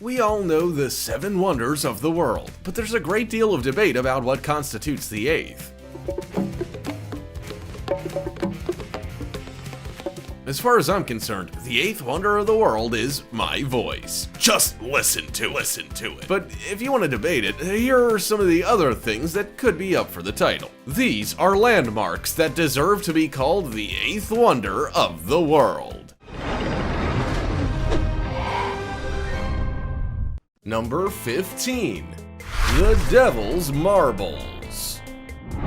We all know the 7 wonders of the world, but there's a great deal of debate about what constitutes the 8th. As far as I'm concerned, the 8th wonder of the world is my voice. Just listen to it. But if you want to debate it, here are some of the other things that could be up for the title. These are landmarks that deserve to be called the 8th wonder of the world. Number 15. The Devil's Marbles.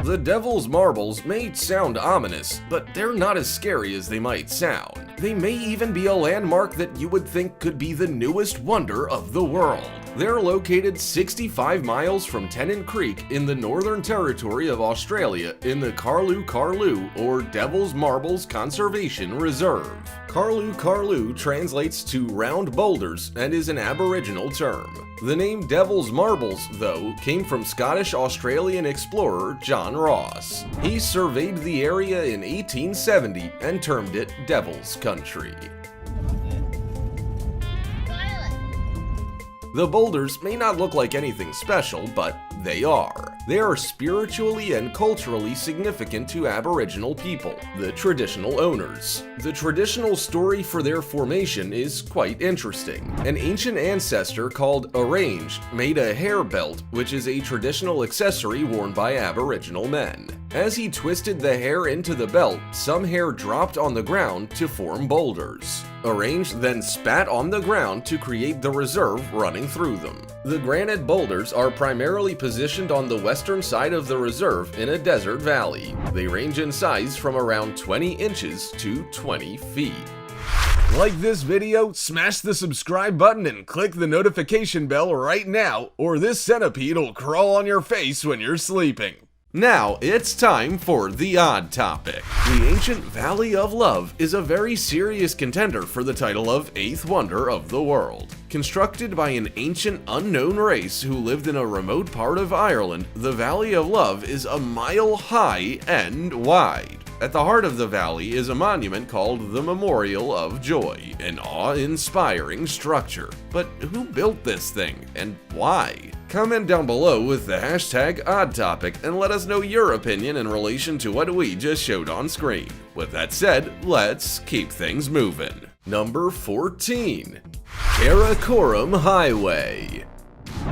The Devil's Marbles may sound ominous, but they're not as scary as they might sound. They may even be a landmark that you would think could be the newest wonder of the world. They're located 65 miles from Tennant Creek in the Northern Territory of Australia in the Karlu Karlu or Devil's Marbles Conservation Reserve. Karlu Karlu translates to round boulders and is an Aboriginal term. The name Devil's Marbles, though, came from Scottish-Australian explorer John Ross. He surveyed the area in 1870 and termed it Devil's Country. The boulders may not look like anything special, but they are. They are spiritually and culturally significant to Aboriginal people, the traditional owners. The traditional story for their formation is quite interesting. An ancient ancestor called Arranged made a hair belt, which is a traditional accessory worn by Aboriginal men. As he twisted the hair into the belt, some hair dropped on the ground to form boulders. Arranged then spat on the ground to create the reserve running through them. The granite boulders are primarily positioned on the western side of the reserve in a desert valley. They range in size from around 20 inches to 20 feet. Like this video, smash the subscribe button and click the notification bell right now, or this centipede will crawl on your face when you're sleeping. Now, it's time for the odd topic. The ancient Valley of Love is a very serious contender for the title of 8th wonder of the world. Constructed by an ancient unknown race who lived in a remote part of Ireland, the Valley of Love is a mile high and wide. At the heart of the valley is a monument called the Memorial of Joy, an awe-inspiring structure. But who built this thing, and why? Comment down below with the hashtag OddTopic and let us know your opinion in relation to what we just showed on screen. With that said, let's keep things moving. Number 14. Karakoram Highway.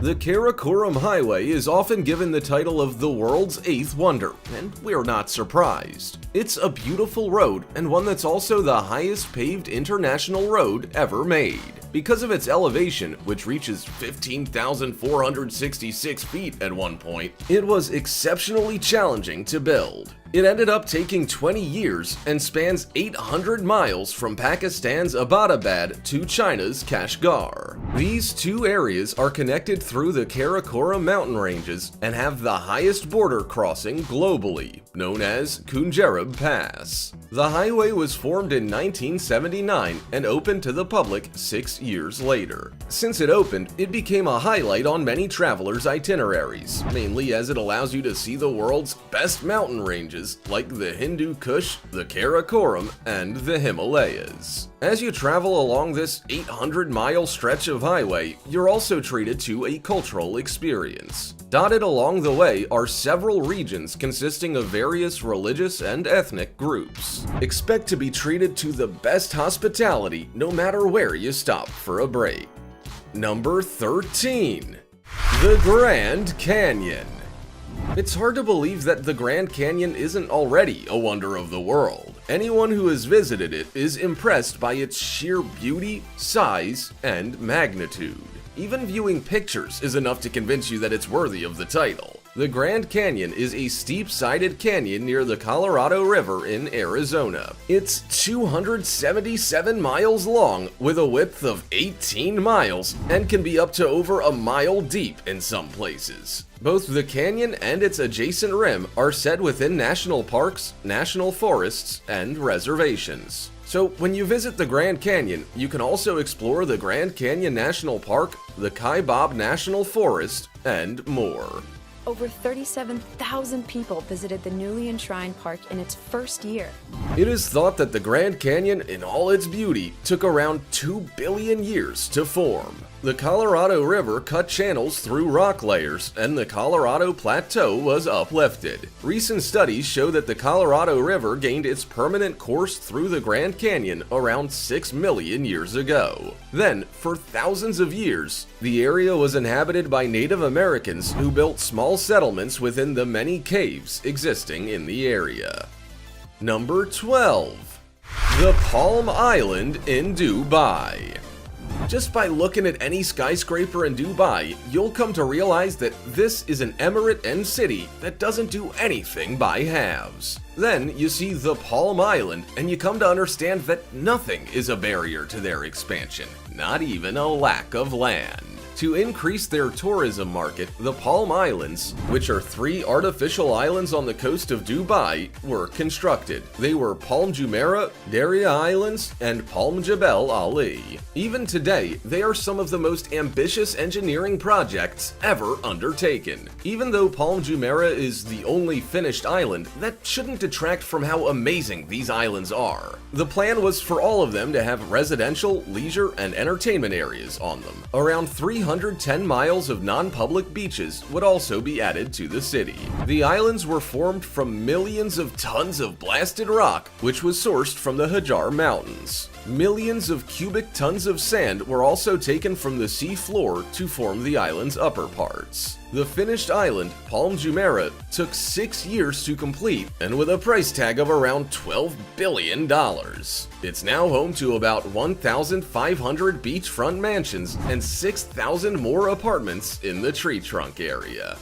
The Karakoram Highway is often given the title of the world's 8th wonder, and we're not surprised. It's a beautiful road, and one that's also the highest paved international road ever made. Because of its elevation, which reaches 15,466 feet at one point, it was exceptionally challenging to build. It ended up taking 20 years and spans 800 miles from Pakistan's Abbottabad to China's Kashgar. These two areas are connected through the Karakoram mountain ranges and have the highest border crossing globally, known as Khunjerab Pass. The highway was formed in 1979 and opened to the public 6 years later. Since it opened, it became a highlight on many travelers' itineraries, mainly as it allows you to see the world's best mountain ranges like the Hindu Kush, the Karakoram, and the Himalayas. As you travel along this 800-mile stretch of highway, you're also treated to a cultural experience. Dotted along the way are several regions consisting of various religious and ethnic groups. Expect to be treated to the best hospitality no matter where you stop for a break. Number 13. The Grand Canyon. It's hard to believe that the Grand Canyon isn't already a wonder of the world. Anyone who has visited it is impressed by its sheer beauty, size, and magnitude. Even viewing pictures is enough to convince you that it's worthy of the title. The Grand Canyon is a steep-sided canyon near the Colorado River in Arizona. It's 277 miles long with a width of 18 miles and can be up to over a mile deep in some places. Both the canyon and its adjacent rim are set within national parks, national forests, and reservations. So when you visit the Grand Canyon, you can also explore the Grand Canyon National Park, the Kaibab National Forest, and more. Over 37,000 people visited the newly enshrined park in its first year. It is thought that the Grand Canyon, in all its beauty, took around 2 billion years to form. The Colorado River cut channels through rock layers, and the Colorado Plateau was uplifted. Recent studies show that the Colorado River gained its permanent course through the Grand Canyon around 6 million years ago. Then, for thousands of years, the area was inhabited by Native Americans who built small settlements within the many caves existing in the area. Number 12. The Palm Island in Dubai. Just by looking at any skyscraper in Dubai, you'll come to realize that this is an emirate and city that doesn't do anything by halves. Then you see the Palm Island, and you come to understand that nothing is a barrier to their expansion, not even a lack of land. To increase their tourism market, the Palm Islands, which are 3 artificial islands on the coast of Dubai, were constructed. They were Palm Jumeirah, Daria Islands, and Palm Jebel Ali. Even today, they are some of the most ambitious engineering projects ever undertaken. Even though Palm Jumeirah is the only finished island, that shouldn't detract from how amazing these islands are. The plan was for all of them to have residential, leisure, and entertainment areas on them. Around 310 miles of non-public beaches would also be added to the city. The islands were formed from millions of tons of blasted rock, which was sourced from the Hajar Mountains. Millions of cubic tons of sand were also taken from the sea floor to form the island's upper parts. The finished island, Palm Jumeirah, took 6 years to complete, and with a price tag of around $12 billion. It's now home to about 1,500 beachfront mansions and 6,000 more apartments in the tree trunk area.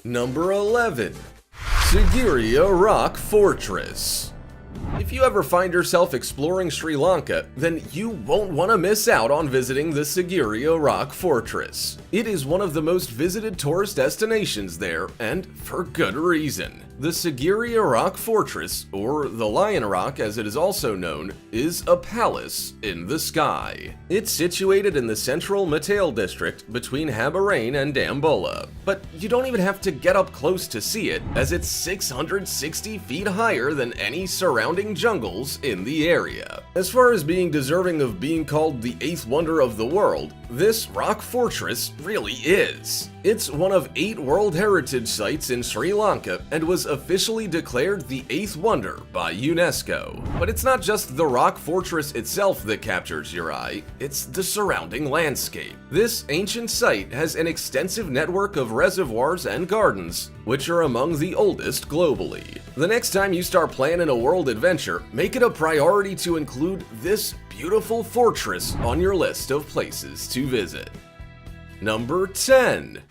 Number 11. Sigiriya Rock Fortress. If you ever find yourself exploring Sri Lanka, then you won't want to miss out on visiting the Sigiriya Rock Fortress. It is one of the most visited tourist destinations there, and for good reason. The Sigiriya Rock Fortress, or the Lion Rock as it is also known, is a palace in the sky. It's situated in the central Matale district between Habarane and Dambulla. But you don't even have to get up close to see it, as it's 660 feet higher than any surrounding jungles in the area. As far as being deserving of being called the 8th wonder of the world, this rock fortress really is. It's one of 8 World Heritage Sites in Sri Lanka and was officially declared the 8th wonder by UNESCO. But it's not just the rock fortress itself that captures your eye, it's the surrounding landscape. This ancient site has an extensive network of reservoirs and gardens, which are among the oldest globally. The next time you start planning a world adventure, make it a priority to include this beautiful fortress on your list of places to visit. Number 10.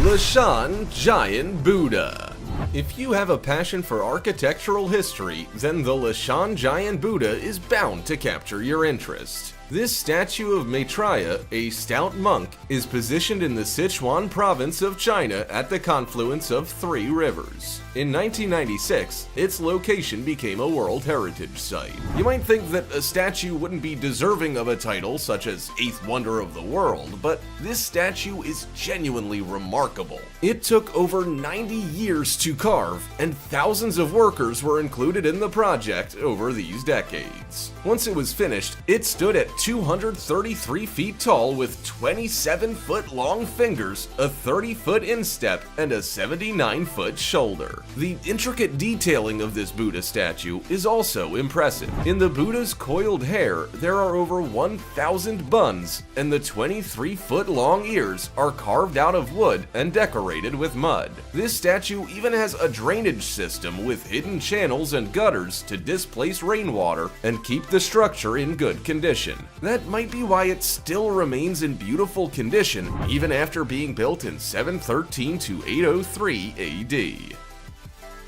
Leshan Giant Buddha. If you have a passion for architectural history, then the Leshan Giant Buddha is bound to capture your interest. This statue of Maitreya, a stout monk, is positioned in the Sichuan province of China at the confluence of 3 rivers. In 1996, its location became a World Heritage Site. You might think that a statue wouldn't be deserving of a title such as 8th Wonder of the World, but this statue is genuinely remarkable. It took over 90 years to carve, and thousands of workers were included in the project over these decades. Once it was finished, it stood at 233 feet tall with 27-foot-long fingers, a 30-foot instep, and a 79-foot shoulder. The intricate detailing of this Buddha statue is also impressive. In the Buddha's coiled hair, there are over 1,000 buns, and the 23-foot-long ears are carved out of wood and decorated with mud. This statue even has a drainage system with hidden channels and gutters to displace rainwater and keep the structure in good condition. That might be why it still remains in beautiful condition even after being built in 713 to 803 AD.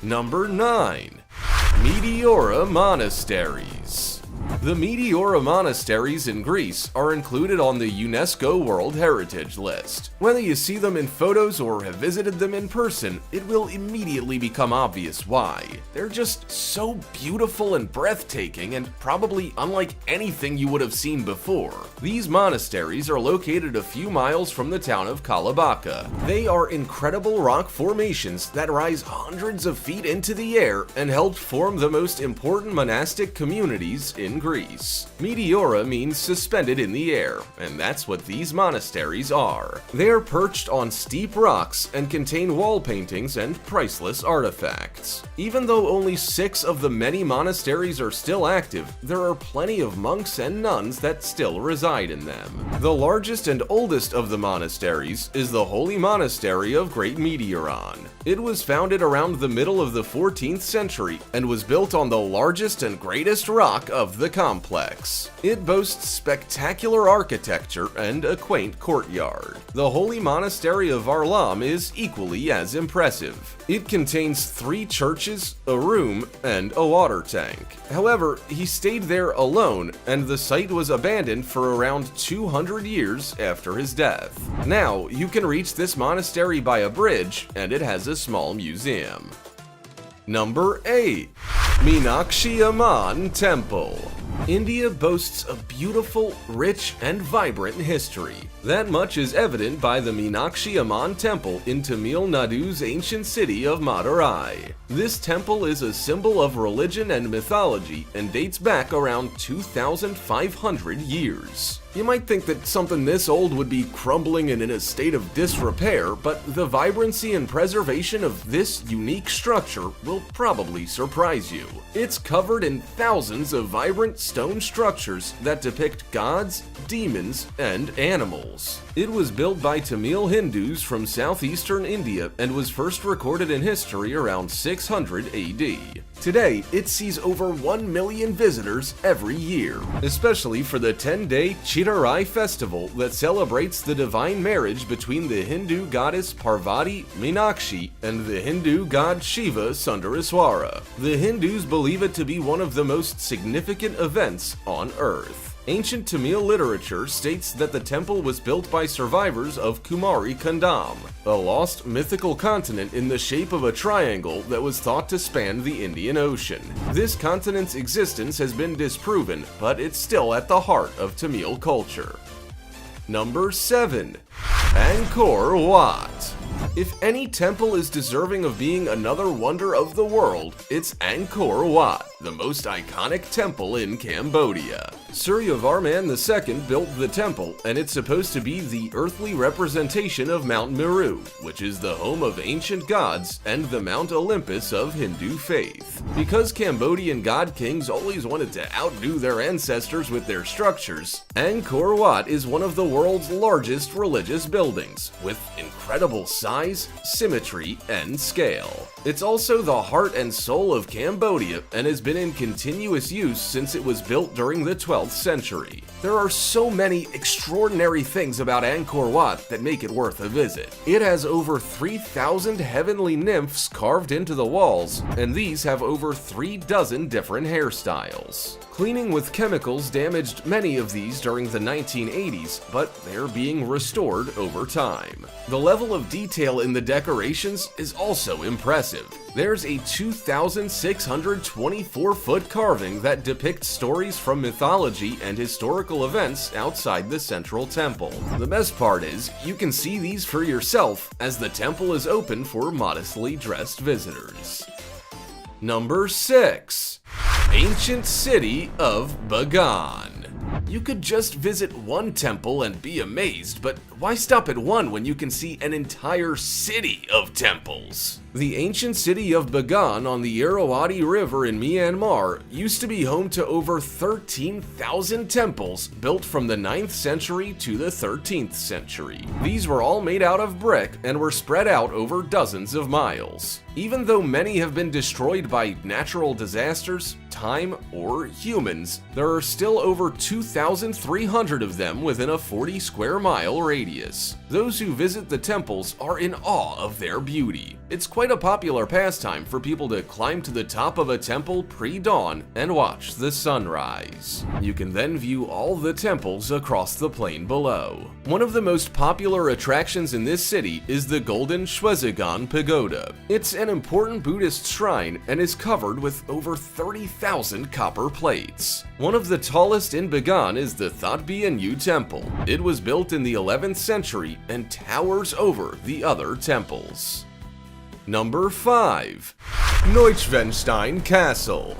Number 9. Meteora Monasteries. The Meteora Monasteries in Greece are included on the UNESCO World Heritage List. Whether you see them in photos or have visited them in person, it will immediately become obvious why. They're just so beautiful and breathtaking and probably unlike anything you would have seen before. These monasteries are located a few miles from the town of Kalabaka. They are incredible rock formations that rise hundreds of feet into the air and helped form the most important monastic communities in Greece. Greece. Meteora means suspended in the air, and that's what these monasteries are. They are perched on steep rocks and contain wall paintings and priceless artifacts. Even though only 6 of the many monasteries are still active, there are plenty of monks and nuns that still reside in them. The largest and oldest of the monasteries is the Holy Monastery of Great Meteoron. It was founded around the middle of the 14th century and was built on the largest and greatest rock of the complex. It boasts spectacular architecture and a quaint courtyard. The Holy Monastery of Varlam is equally as impressive. It contains 3 churches, a room, and a water tank. However, he stayed there alone, and the site was abandoned for around 200 years after his death. Now, you can reach this monastery by a bridge, and it has a small museum. Number 8. Meenakshi Amman Temple. India boasts a beautiful, rich, and vibrant history. That much is evident by the Meenakshi Amman Temple in Tamil Nadu's ancient city of Madurai. This temple is a symbol of religion and mythology and dates back around 2,500 years. You might think that something this old would be crumbling and in a state of disrepair, but the vibrancy and preservation of this unique structure will probably surprise you. It's covered in thousands of vibrant stone structures that depict gods, demons, and animals. It was built by Tamil Hindus from southeastern India and was first recorded in history around 600 AD. Today, it sees over 1 million visitors every year, especially for the 10-day Chittorai festival that celebrates the divine marriage between the Hindu goddess Parvati Meenakshi and the Hindu god Shiva Sundareswara. The Hindus believe it to be one of the most significant events on Earth. Ancient Tamil literature states that the temple was built by survivors of Kumari Kandam, a lost mythical continent in the shape of a triangle that was thought to span the Indian Ocean. This continent's existence has been disproven, but it's still at the heart of Tamil culture. Number 7. Angkor Wat. If any temple is deserving of being another wonder of the world, it's Angkor Wat, the most iconic temple in Cambodia. Suryavarman II built the temple, and it's supposed to be the earthly representation of Mount Meru, which is the home of ancient gods and the Mount Olympus of Hindu faith. Because Cambodian god kings always wanted to outdo their ancestors with their structures, Angkor Wat is one of the world's largest religious buildings, with incredible size, symmetry, and scale. It's also the heart and soul of Cambodia and has been in continuous use since it was built during the 12th century. There are so many extraordinary things about Angkor Wat that make it worth a visit. It has over 3,000 heavenly nymphs carved into the walls, and these have over 3 dozen different hairstyles. Cleaning with chemicals damaged many of these during the 1980s, but they're being restored over time. The level of detail in the decorations is also impressive. There's a 2,624-foot carving that depicts stories from mythology and historical events outside the central temple. The best part is, you can see these for yourself as the temple is open for modestly dressed visitors. Number 6. Ancient City of Bagan. You could just visit one temple and be amazed, but why stop at one when you can see an entire city of temples? The ancient city of Bagan on the Irrawaddy River in Myanmar used to be home to over 13,000 temples built from the 9th century to the 13th century. These were all made out of brick and were spread out over dozens of miles. Even though many have been destroyed by natural disasters, time, or humans, there are still over 2,300 of them within a 40 square mile radius. Those who visit the temples are in awe of their beauty. It's quite a popular pastime for people to climb to the top of a temple pre-dawn and watch the sunrise. You can then view all the temples across the plain below. One of the most popular attractions in this city is the Golden Shwedagon Pagoda. It's an important Buddhist shrine and is covered with over 30,000 copper plates. One of the tallest in Bagan is the Thot Bien Yu Temple. It was built in the 11th century and towers over the other temples. Number 5. Neuschwanstein Castle.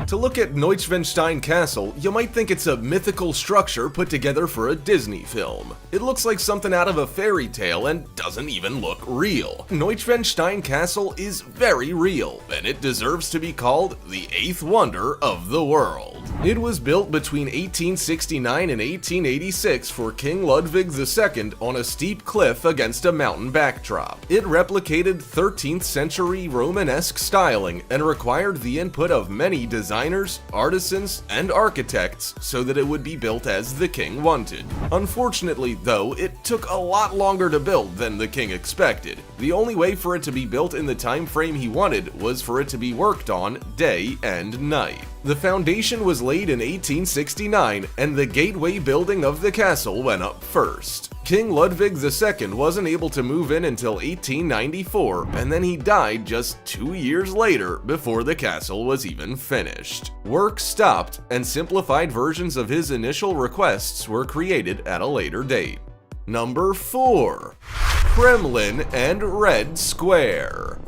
To look at Neuschwanstein Castle, you might think it's a mythical structure put together for a Disney film. It looks like something out of a fairy tale and doesn't even look real. Neuschwanstein Castle is very real, and it deserves to be called the 8th wonder of the world. It was built between 1869 and 1886 for King Ludwig II on a steep cliff against a mountain backdrop. It replicated 13th century Romanesque styling and required the input of many designers, artisans, and architects so that it would be built as the king wanted. Unfortunately, though, it took a lot longer to build than the king expected. The only way for it to be built in the time frame he wanted was for it to be worked on day and night. The foundation was laid in 1869, and the gateway building of the castle went up first. King Ludwig II wasn't able to move in until 1894, and then he died just 2 years later before the castle was even finished. Work stopped, and simplified versions of his initial requests were created at a later date. Number 4. Kremlin and Red Square.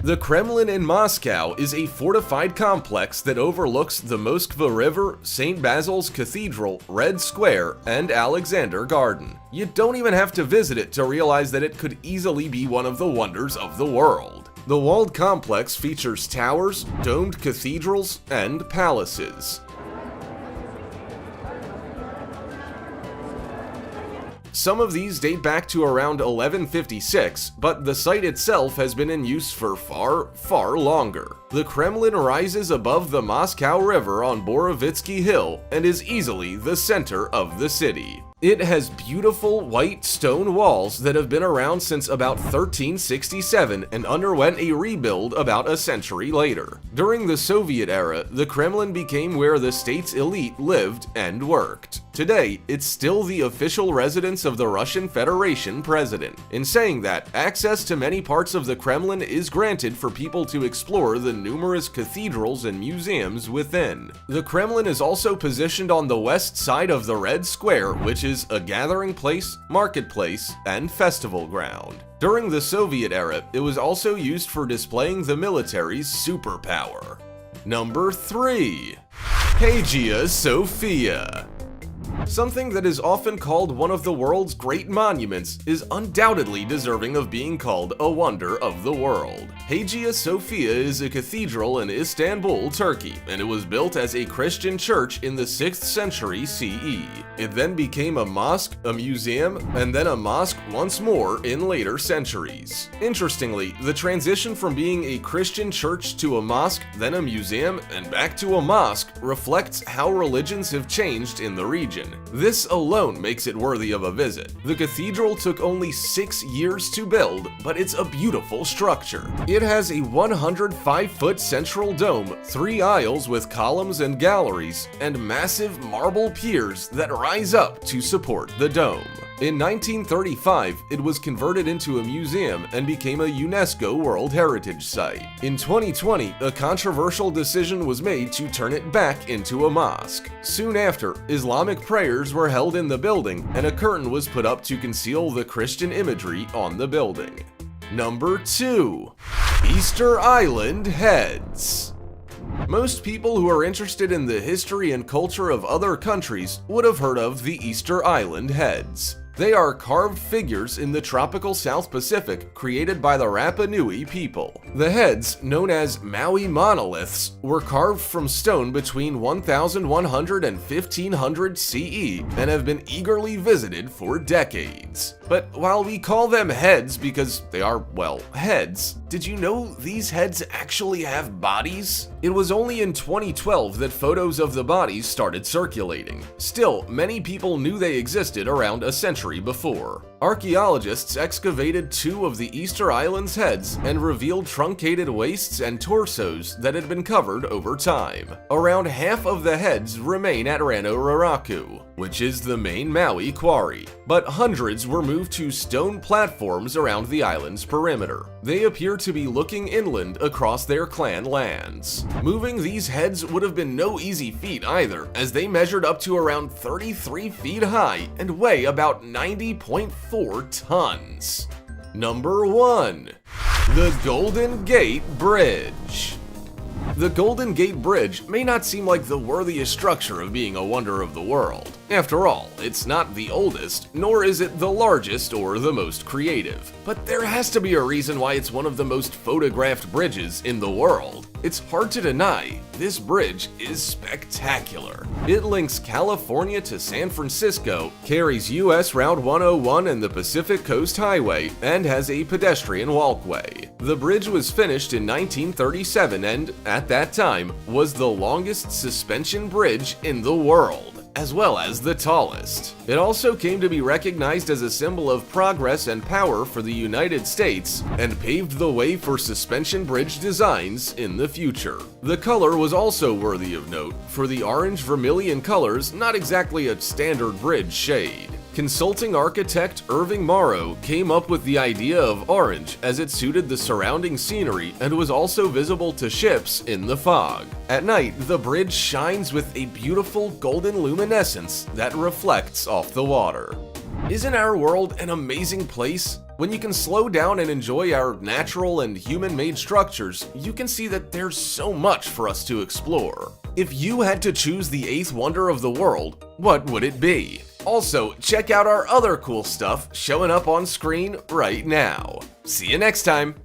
The Kremlin in Moscow is a fortified complex that overlooks the Moskva River, St. Basil's Cathedral, Red Square, and Alexander Garden. You don't even have to visit it to realize that it could easily be one of the wonders of the world. The walled complex features towers, domed cathedrals, and palaces. Some of these date back to around 1156, but the site itself has been in use for far longer. The Kremlin rises above the Moscow River on Borovitsky Hill and is easily the center of the city. It has beautiful white stone walls that have been around since about 1367 and underwent a rebuild about a century later. During the Soviet era, the Kremlin became where the state's elite lived and worked. Today, it's still the official residence of the Russian Federation president. In saying that, access to many parts of the Kremlin is granted for people to explore the numerous cathedrals and museums within. The Kremlin is also positioned on the west side of the Red Square, which is a gathering place, marketplace, and festival ground. During the Soviet era, it was also used for displaying the military's superpower. Number 3. Hagia Sophia. Something that is often called one of the world's great monuments is undoubtedly deserving of being called a wonder of the world. Hagia Sophia is a cathedral in Istanbul, Turkey, and it was built as a Christian church in the 6th century CE. It then became a mosque, a museum, and then a mosque once more in later centuries. Interestingly, the transition from being a Christian church to a mosque, then a museum, and back to a mosque reflects how religions have changed in the region. This alone makes it worthy of a visit. The cathedral took only 6 years to build, but it's a beautiful structure. It has a 105-foot central dome, 3 aisles with columns and galleries, and massive marble piers that rise up to support the dome. In 1935, it was converted into a museum and became a UNESCO World Heritage Site. In 2020, a controversial decision was made to turn it back into a mosque. Soon after, Islamic prayers were held in the building, and a curtain was put up to conceal the Christian imagery on the building. Number 2. Easter Island Heads. Most people who are interested in the history and culture of other countries would have heard of the Easter Island Heads. They are carved figures in the tropical South Pacific created by the Rapa Nui people. The heads, known as Maui monoliths, were carved from stone between 1100 and 1500 CE and have been eagerly visited for decades. But while we call them heads because they are, well, heads, did you know these heads actually have bodies? It was only in 2012 that photos of the bodies started circulating. Still, many people knew they existed around a century before. Archaeologists excavated 2 of the Easter Island's heads and revealed truncated waists and torsos that had been covered over time. Around half of the heads remain at Rano Raraku, which is the main Maui quarry, but hundreds were moved to stone platforms around the island's perimeter. They appear to be looking inland across their clan lands. Moving these heads would have been no easy feat either, as they measured up to around 33 feet high and weigh about 90.4 tons. Number 1. The Golden Gate Bridge. The Golden Gate Bridge may not seem like the worthiest structure of being a wonder of the world. After all, it's not the oldest, nor is it the largest or the most creative. But there has to be a reason why it's one of the most photographed bridges in the world. It's hard to deny, this bridge is spectacular. It links California to San Francisco, carries US Route 101 and the Pacific Coast Highway, and has a pedestrian walkway. The bridge was finished in 1937 and, at that time, was the longest suspension bridge in the world, as well as the tallest. It also came to be recognized as a symbol of progress and power for the United States and paved the way for suspension bridge designs in the future. The color was also worthy of note, for the orange vermilion color's not exactly a standard bridge shade. Consulting architect Irving Morrow came up with the idea of orange as it suited the surrounding scenery and was also visible to ships in the fog. At night, the bridge shines with a beautiful golden luminescence that reflects off the water. Isn't our world an amazing place? When you can slow down and enjoy our natural and human-made structures, you can see that there's so much for us to explore. If you had to choose the eighth wonder of the world, what would it be? Also, check out our other cool stuff showing up on screen right now. See you next time!